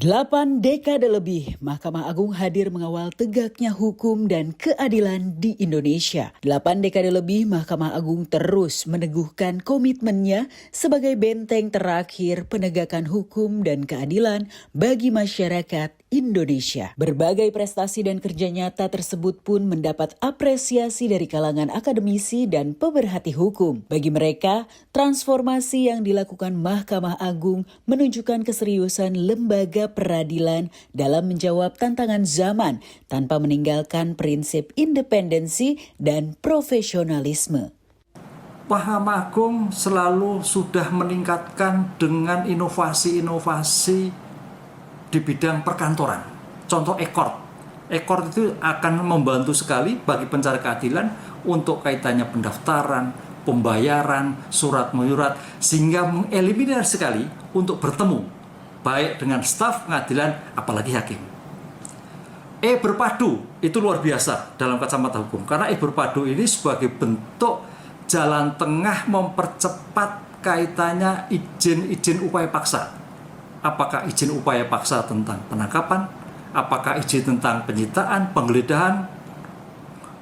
8 dekade lebih, Mahkamah Agung hadir mengawal tegaknya hukum dan keadilan di Indonesia. 8 dekade lebih, Mahkamah Agung terus meneguhkan komitmennya sebagai benteng terakhir penegakan hukum dan keadilan bagi masyarakat Indonesia. Berbagai prestasi dan kerja nyata tersebut pun mendapat apresiasi dari kalangan akademisi dan pemerhati hukum. Bagi mereka, transformasi yang dilakukan Mahkamah Agung menunjukkan keseriusan lembaga peradilan dalam menjawab tantangan zaman tanpa meninggalkan prinsip independensi dan profesionalisme. Mahkamah Agung selalu sudah meningkatkan dengan inovasi-inovasi di bidang perkantoran. Contoh e-court. E-court itu akan membantu sekali bagi pencari keadilan untuk kaitannya pendaftaran, pembayaran, surat menyurat, sehingga mengeliminir sekali untuk bertemu baik dengan staf pengadilan apalagi hakim. E-berpadu itu luar biasa dalam kacamata hukum, karena e-berpadu ini sebagai bentuk jalan tengah mempercepat kaitannya izin upaya paksa. Apakah izin upaya paksa tentang penangkapan, apakah izin tentang penyitaan, penggeledahan,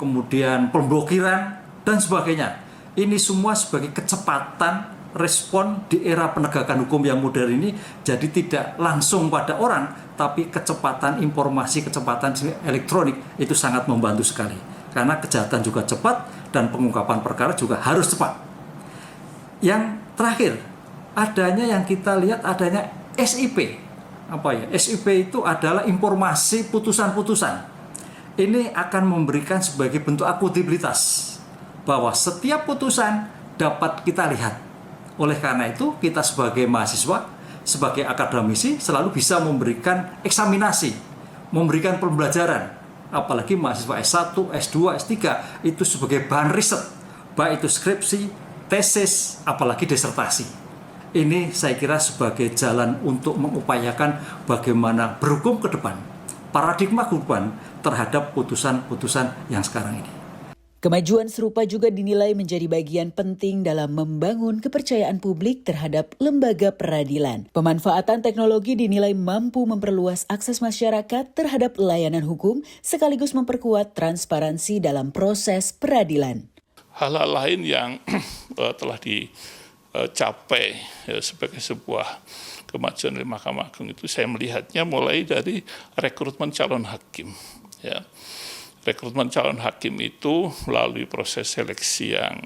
kemudian pemblokiran, dan sebagainya. Ini semua sebagai kecepatan respon di era penegakan hukum yang modern ini, jadi tidak langsung pada orang, tapi kecepatan informasi, kecepatan elektronik itu sangat membantu sekali. Karena kejahatan juga cepat dan pengungkapan perkara juga harus cepat. Yang terakhir, adanya yang kita lihat adanya SIP. SIP itu adalah informasi putusan-putusan. Ini akan memberikan sebagai bentuk akuntabilitas bahwa setiap putusan dapat kita lihat. Oleh karena itu, kita sebagai mahasiswa, sebagai akademisi selalu bisa memberikan eksaminasi, memberikan pembelajaran. Apalagi mahasiswa S1, S2, S3 itu sebagai bahan riset, baik itu skripsi, tesis, apalagi disertasi. Ini saya kira sebagai jalan untuk mengupayakan bagaimana berhukum ke depan, paradigma kehukuman terhadap putusan-putusan yang sekarang ini. Kemajuan serupa juga dinilai menjadi bagian penting dalam membangun kepercayaan publik terhadap lembaga peradilan. Pemanfaatan teknologi dinilai mampu memperluas akses masyarakat terhadap layanan hukum sekaligus memperkuat transparansi dalam proses peradilan. Hal-hal lain yang telah dicapai sebagai sebuah kemajuan dari Mahkamah Agung itu saya melihatnya mulai dari rekrutmen calon hakim. Ya. Rekrutmen calon hakim itu melalui proses seleksi yang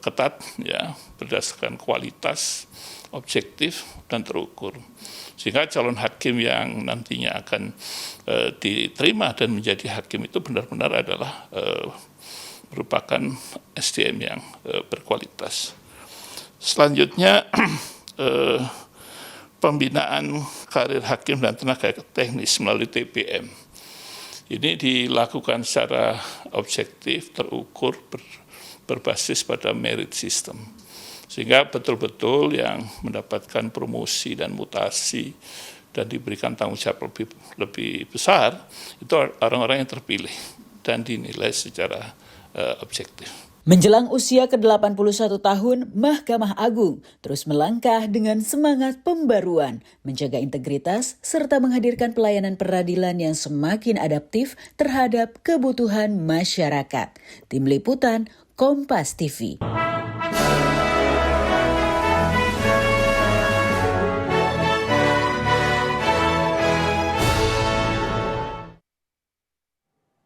ketat, ya, berdasarkan kualitas, objektif, dan terukur. Sehingga calon hakim yang nantinya akan diterima dan menjadi hakim itu benar-benar adalah merupakan SDM yang berkualitas. Selanjutnya, pembinaan karir hakim dan tenaga teknis melalui TPM. Ini dilakukan secara objektif, terukur, berbasis pada merit system. Sehingga betul-betul yang mendapatkan promosi dan mutasi dan diberikan tanggung jawab lebih besar, itu orang-orang yang terpilih dan dinilai secara objektif. Menjelang usia ke-81 tahun, Mahkamah Agung terus melangkah dengan semangat pembaruan, menjaga integritas, serta menghadirkan pelayanan peradilan yang semakin adaptif terhadap kebutuhan masyarakat. Tim Liputan, Kompas TV.